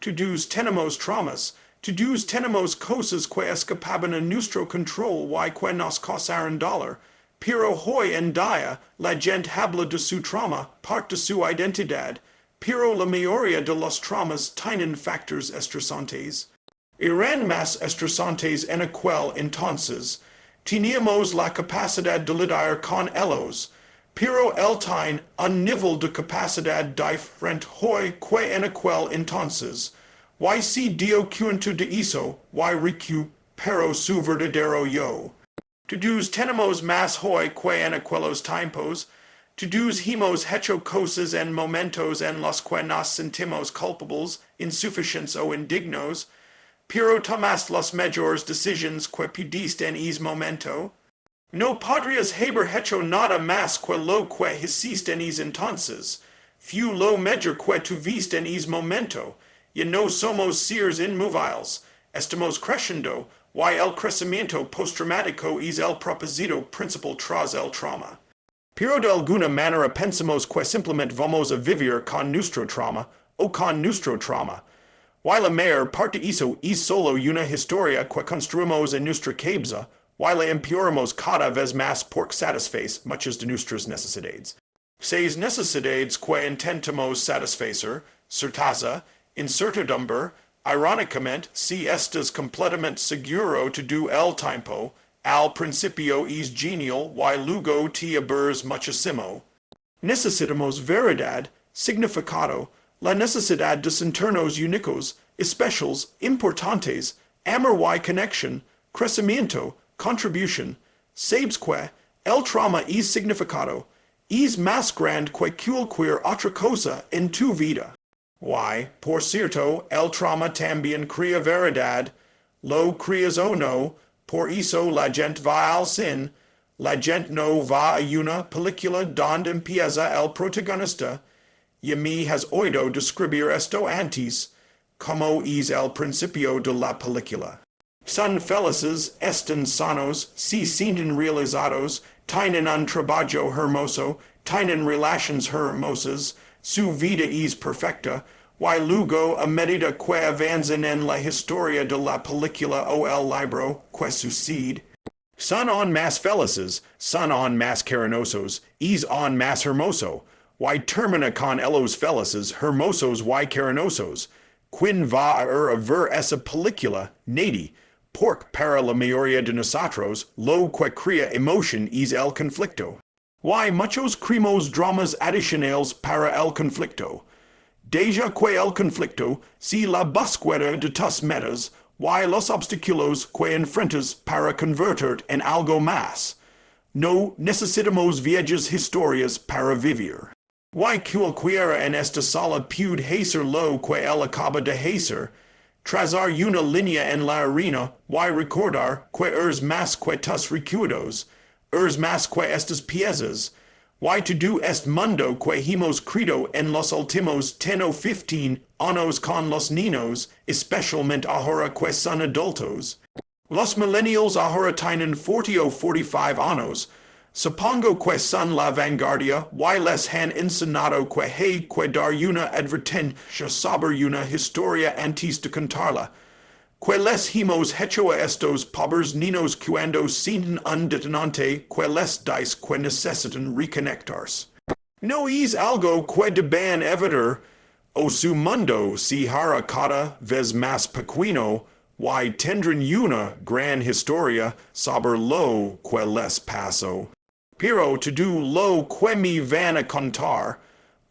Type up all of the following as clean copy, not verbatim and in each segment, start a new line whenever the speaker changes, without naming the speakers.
To dos tenemos traumas, to dos tenemos cosas que escapaban a nuestro control y que nos causaron dolor, pero hoy en día la gente habla de su trauma, parte de su identidad, pero la mayoría de los traumas tienen factores estresantes. Eran más estresantes en aquel entonces. Teníamos la capacidad de lidiar con ellos, pero él tiene un nivel de capacidad diferente hoy que en aquel entonces. Y si dio cuenta de eso, y recuperó su verdadero yo. Todos tenemos más hoy que en aquellos tiempos. Todos hemos hecho cosas en momentos en los que nos sentimos culpables, insuficientes o indignos, pero tomas las mejores decisiones que pudiste en ese momento. No podrías haber hecho nada más que lo que hiciste en ese entonces. Fue lo mejor que tuviste en ese momento. Y no somos seres inmovibles. Estamos creciendo, y el crecimiento postraumático es el propósito principal tras el trauma. Pero de alguna manera pensamos que simplemente vamos a vivir con nuestro trauma, o con nuestro trauma. Y la mayor parte eso es solo una historia que construimos en nuestra cabeza, y la empeoramos cada vez más por satisfacer muchas de nuestras necesidades. Seis necesidades que intentamos satisfacer, certeza, incertidumbre, irónicamente, si estás completamente seguro de do el tiempo, al principio es genial y luego te aburres muchísimo. Necesitamos verdad, significado, la necesidad de sentirnos únicos, especiales, importantes, amor y conexión, crecimiento, contribución. Sabes que el trauma es significado, es más grande que cualquier otra cosa en tu vida. Y, por cierto, el trauma también crea verdad, lo creas o no, por eso la gente va al cine, la gente no va a una película donde empieza el protagonista, y me has oído describir esto antes, como es el principio de la película. Son felices, están sanos, se sienten realizados, tienen un trabajo hermoso, tienen relaciones hermosas, su vida es perfecta, y luego a medida que avanzan en la historia de la película o el libro que sucede, son aún más felices, son aún más cariñosos, es aún más hermoso, y termina con ellos felices, hermosos y cariñosos. ¿Quién va a ver esa película? Nadie, porque para la mayoría de nosotros, lo que crea emoción es el conflicto. Y muchos creamos dramas adicionales para el conflicto. Deja que el conflicto sea la búsqueda de tus metas y los obstáculos que enfrentas para convertir en algo más. No necesitamos viejas historias para vivir. Y cualquiera en esta sala puede hacer lo que él acaba de hacer, trazar una línea en la arena y recordar que eres más que tus recuerdos, eres más que estas piezas. Y todo este mundo que hemos creado en los últimos 10 o 15 años con los niños, especialmente ahora que son adultos. Los millennials ahora tienen 40 o 45 años. Supongo que son la vanguardia y les han enseñado que hay que dar una advertencia sobre una historia antes de contarla. Que les hemos hecho a estos pobres niños cuando sienten un detonante que les dice que necesitan reconectarse. No es algo que deben evitar, o su mundo se hará cada vez más pequeño, y tendrán una gran historia sobre lo que les pasó. Pero todo lo que me van a contar,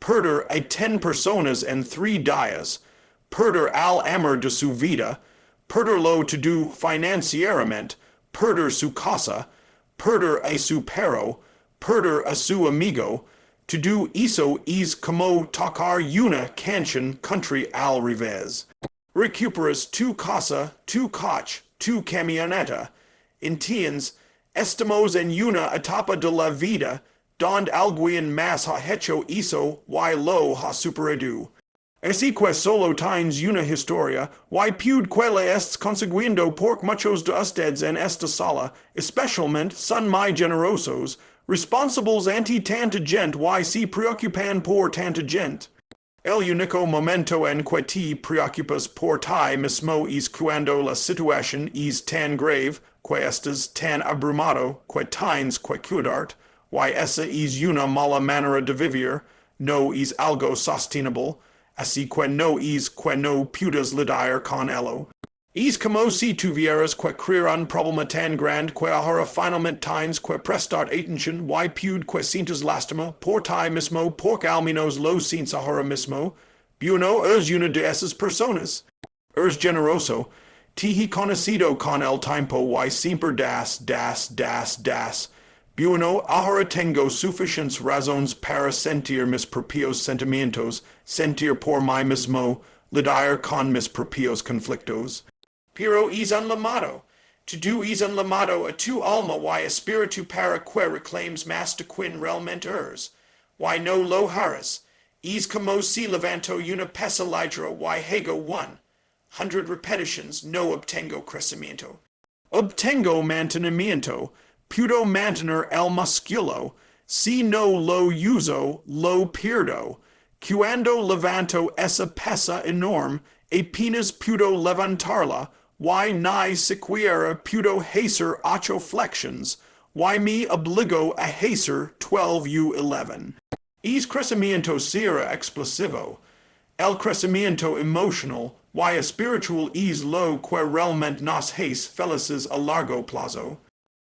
perder a 10 personas en 3 días, perder al amor de su vida, perderlo todo financieramente, perder su casa, perder a su perro, perder a su amigo, todo eso es como tocar una canción country al revés. Recuperas tu casa, tu coche, tu camioneta. ¿Entiendes? Estamos en una etapa de la vida donde alguien más ha hecho eso y lo ha superado. Así que solo tienes una historia, y puede que la estés consiguiendo por muchos de ustedes en esta sala, especialmente son muy generosos, responsables ante tanta gente y se preocupan por tanta gente. El único momento en que te preocupas por ti mismo es cuando la situación es tan grave, que estás tan abrumado, que tienes que cuidarte, y esa es una mala manera de vivir, no es algo sostenible, así que no es que no puedas lidiar con ello. Es como si tuvieras que crear un problema tan grande que ahora finalmente tienes que prestar atención y puede que sientas lástima por ti mismo porque al menos lo sientes ahora mismo. Bueno, eres una de esas personas. Eres generoso. Te he conocido con el tiempo y siempre das. Bueno, ahora tengo suficientes razones para sentir mis propios sentimientos, sentir por mí mismo, lidiar con mis propios conflictos. Pero es un llamado. Tu es un llamado a tu alma y espíritu para que reclames más de quien realmente eres. Y no lo harás. Es como si levanto una pesa ligera y hago 100 repetitions, no obtengo crecimiento. Obtengo mantenimiento. Puedo mantener el músculo. Si no lo uso, lo pierdo. Cuando levanto esa pesa enorme, apenas puedo levantarla, y ni siquiera puedo hacer 8 flexions, y me obligo a hacer 12 u 11. Es crecimiento será explosivo. El crecimiento emocional y espiritual es lo que realmente nos hace felices a largo plazo.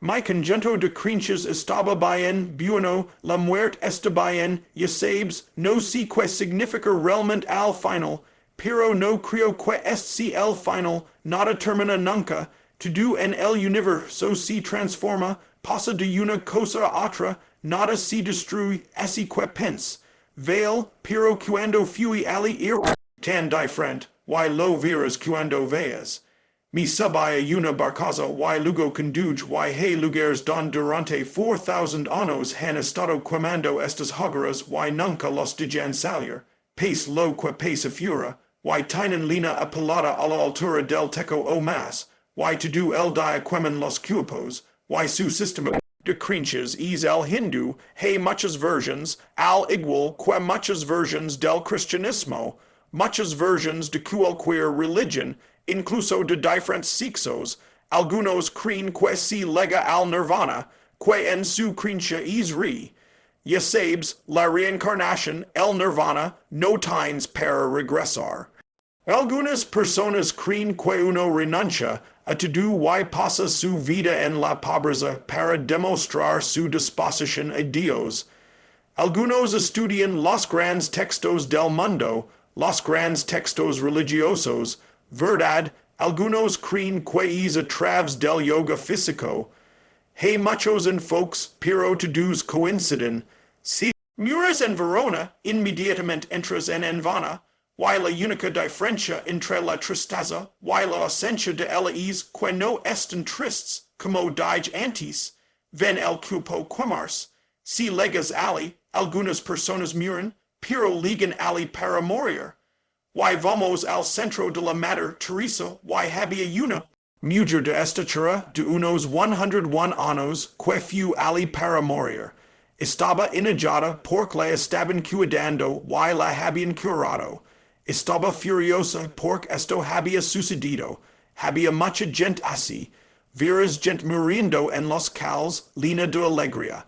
Mi conjunto de creencias estaba bien, bueno, la muerte está bien, ya sabes, no sé qué significa realmente al final, pero no creo que este sea el final, nada termina nunca, todo en el universo se transforma, pasa de una cosa a otra, nada se destruye, así que pienso. Veo, pero cuando fui al ir tan diferente, y lo verás cuando veas. Mi subía una barcaza y luego condujo y hay lugares donde durante 4,000 años han estado quemando estas hogueras y nunca los dejan salir. Pese lo que pese fuera, y tienen línea apilada a la altura del techo o más, y todo el día queman los cuerpos, y su sistema de creencias es el hindú, hay muchas versiones, al igual que muchas versiones del cristianismo, muchas versiones de cualquier religión, incluso de diferentes ciclos. Algunos creen que se lega al nirvana, que en su creencia es ya sabes, la reencarnación, el nirvana, no tienes para regresar. Algunas personas creen que uno renuncia a todo y pasa su vida en la pobreza para demostrar su disposición a Dios. Algunos estudian los grandes textos del mundo, los grandes textos religiosos, verdad, algunos creen que es a través del yoga físico. Hay muchos enfoques, pero todos coinciden. Si mueres en Verona, inmediatamente entras en Nirvana, y la única diferencia entre la tristeza y la ausencia de ella es que no están tristes, como dije antes, ven el cuerpo quemarse. Si legas ali, algunas personas mueren, pero ligan ali para morir. Y vamos al centro de la Madre Teresa y había una mujer de estatura de unos 101 años que fue ali para morir. Estaba enojada porque la estaban cuidando y la habían curado. Estaba furiosa porque esto había sucedido. Había mucha gente así. Veras gente muriendo en los calles, llena de alegría.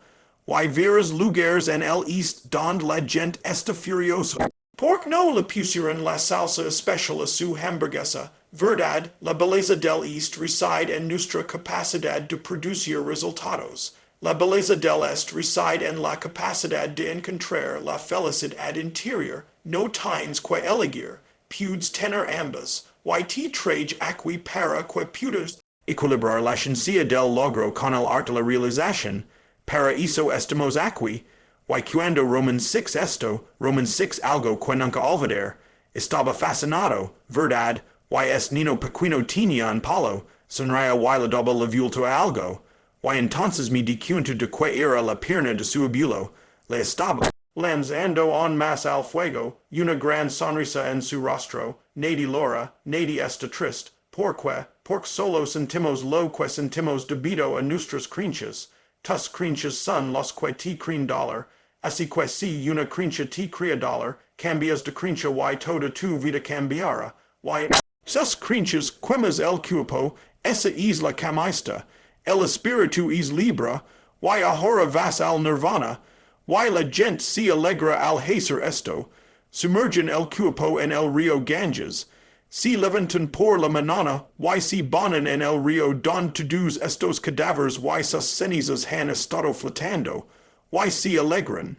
Y veras lugares en el east donde la gente está furiosa. Porque no le pusieron la salsa especial a su hamburguesa. Verdad, la belleza del East reside en nuestra capacidad de producir resultados. La belleza del Est reside en la capacidad de encontrar la felicidad interior. No tienes que elegir, puedes tener ambas. Y te trae aquí para que puedas equilibrar la ciencia del logro con el arte de la realización. Para eso estamos aquí. Y cuando Roman 6 esto, Roman 6 algo que nunca olvidar, estaba fascinado, verdad, y es niño pequeño tenía un palo, sonría y la doble la vuelto a algo, y entonces me di cuenta de que era la pierna de su abuelo, le estaba lanzando en más al fuego, una gran sonrisa en su rostro, nadie lora, nadie está triste, porque solo sentimos lo que sentimos debido a nuestras creencias, tus creencias son los que te creen dolor, así que si una creencia te crea dolor, cambias de crincha y toda tu vida cambiara, y sus crinchas quemas el cuerpo, esa isla camista, el espíritu es libra, y ahora vas al nirvana, y la gente se alegra al hacer esto, sumergen el cuerpo en el río Ganges, si levantan por la mañana, y si banan en el río don todos estos cadáveres y sus cenizas han estado flotando, y si alegran.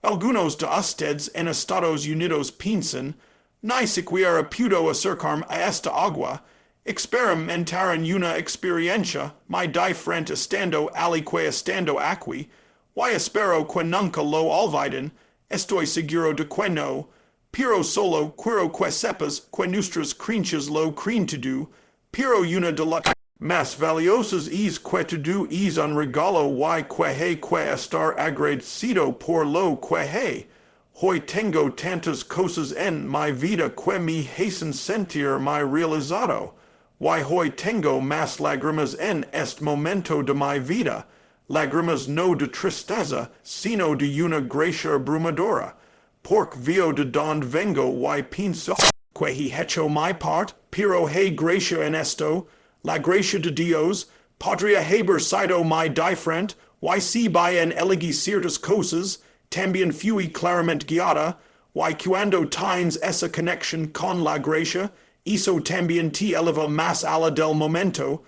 Algunos de ustedes en Estados Unidos piensan, ni siquiera puedo acercarme a esta agua, experimentaron una experiencia muy diferente estando allí que estando aquí, y espero que nunca lo olviden, estoy seguro de que no, pero solo quiero que sepas que nuestras crinchas lo creen todo, pero una de las más valiosas es que todo es un regalo y que hay que estar agradecido por lo que hay. Hoy tengo tantas cosas en mi vida que me hacen sentir muy realizado, y hoy tengo más lágrimas en este momento de mi vida, lágrimas no de tristeza, sino de una gracia abrumadora. Porque veo de donde vengo y pienso que he hecho mi parte, pero hay gracia en esto, la gracia de Dios, podría haber sido muy diferente, y si bien elegí ciertas cosas, también fui claramente guiada, y cuando tienes esa conexión con la gracia, eso también te eleva más allá del momento,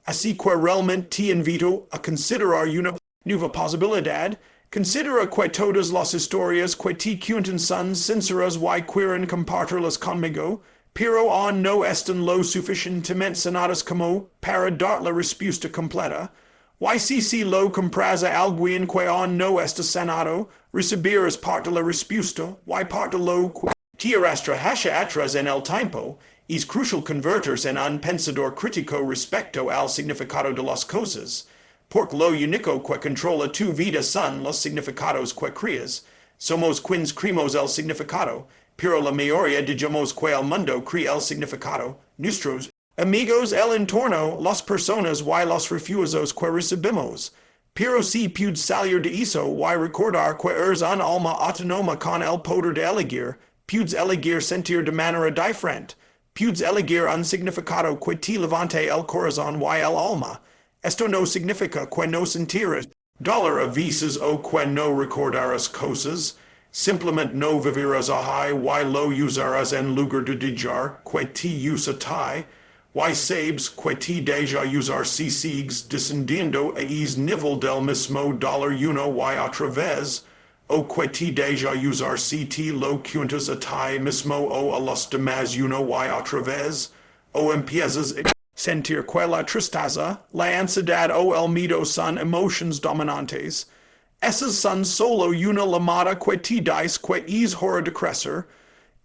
así que realmente te invito a considerar una nueva posibilidad. Considera que todas las historias que te cuentan son sinceras y quieren compartirlas conmigo, pero aún no están lo suficientemente sanadas como para dar la respuesta completa. Y si lo compras a alguien que aún no está sanado, recibirás parte de la respuesta y parte de lo que te arrastra hacia atrás en el tiempo. Es crucial convertirse en un pensador crítico respecto al significado de las cosas. Porque lo único que controla tu vida son los significados que creas. Somos quienes creamos el significado, pero la mayoría digamos que el mundo crea el significado. Nuestros amigos, el entorno, las personas y los refuerzos que recibimos. Pero si puedes salir de eso y recordar que eres un alma autónoma con el poder de elegir, puedes elegir sentir de manera diferente. Puedes elegir un significado que te levante el corazón y el alma. Esto no significa que no sentirás dolor a veces o que no recordarás cosas. Simplemente no vivirás ahí y lo usarás en lugar de dejar que te use a ti. Y sabes que te deja usar si sigues descendiendo a ese nivel del mismo dolor una y otra vez. O que te deja usar si te lo cuentas a ti mismo o a los demás una y otra vez. O empiezas a sentir que la tristeza, la ansiedad o el miedo son emociones dominantes. Esas son solo una llamada que te dice que es hora de crecer,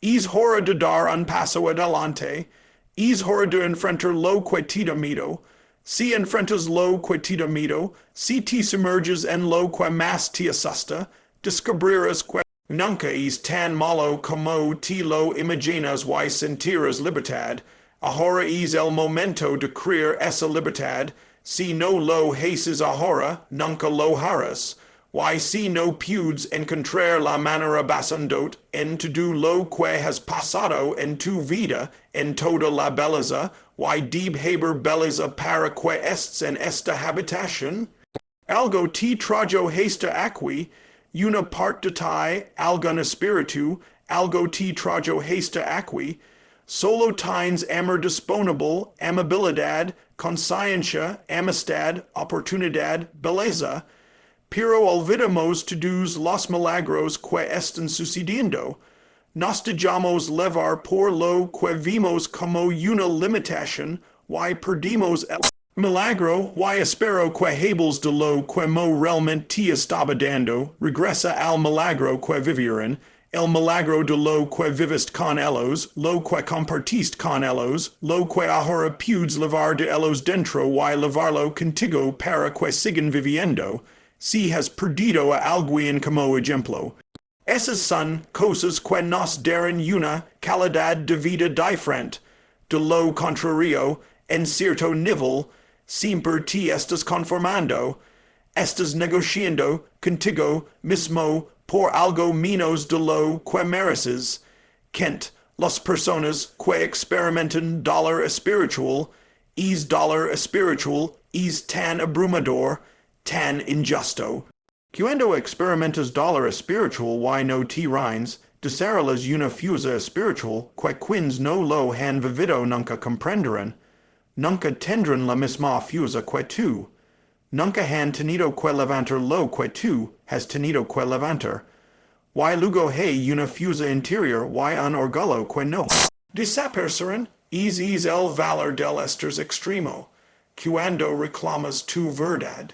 es hora de dar un paso adelante, es hora de enfrentar lo que te da miedo. Si enfrentas lo que te da miedo, si te sumerges en lo que más te asusta, descubrirás que nunca es tan malo como te lo imaginas y sentirás libertad. Ahora es el momento de crear esa libertad. Si no lo haces ahora, nunca lo harás. Y si no puedes encontrar la manera basándote en todo lo que has pasado en tu vida, en toda la belleza, y debe haber belleza para que estés en esta habitación, algo te trajo hasta aquí, una parte de ti, algún espíritu, algo te trajo hasta aquí. Solo tienes amor disponible, amabilidad, conciencia, amistad, oportunidad, belleza. Pero olvidamos todos los milagros que están sucediendo. Nos dejamos levar por lo que vimos como una limitación y perdimos el milagro y espero que hables de lo que realmente te estaba dando. Regresa al milagro que vivieron. El milagro de lo que viviste con ellos, lo que compartiste con ellos, lo que ahora puedes levar de ellos dentro y levarlo contigo para que sigan viviendo, si has perdido a alguien como ejemplo. Esas son cosas que nos darán una calidad de vida diferente. De lo contrario, en cierto nivel, siempre te estás conformando, estás negociando contigo mismo por algo menos de lo que mereces. Kent, las personas que experimentan dolor espiritual es tan abrumador, tan injusto. Cuando experimentas dolor espiritual y no te rindes, desarrollas una fuerza espiritual que quienes no lo han vivido nunca comprenderán. Nunca tendrán la misma fuerza que tú. Nunca han tenido que levantar lo que tú has tenido que levantar. Y luego hay una fuerza interior y un orgullo que no desaparecerán. Es el valor del estar extremo, cuando reclamas tu verdad.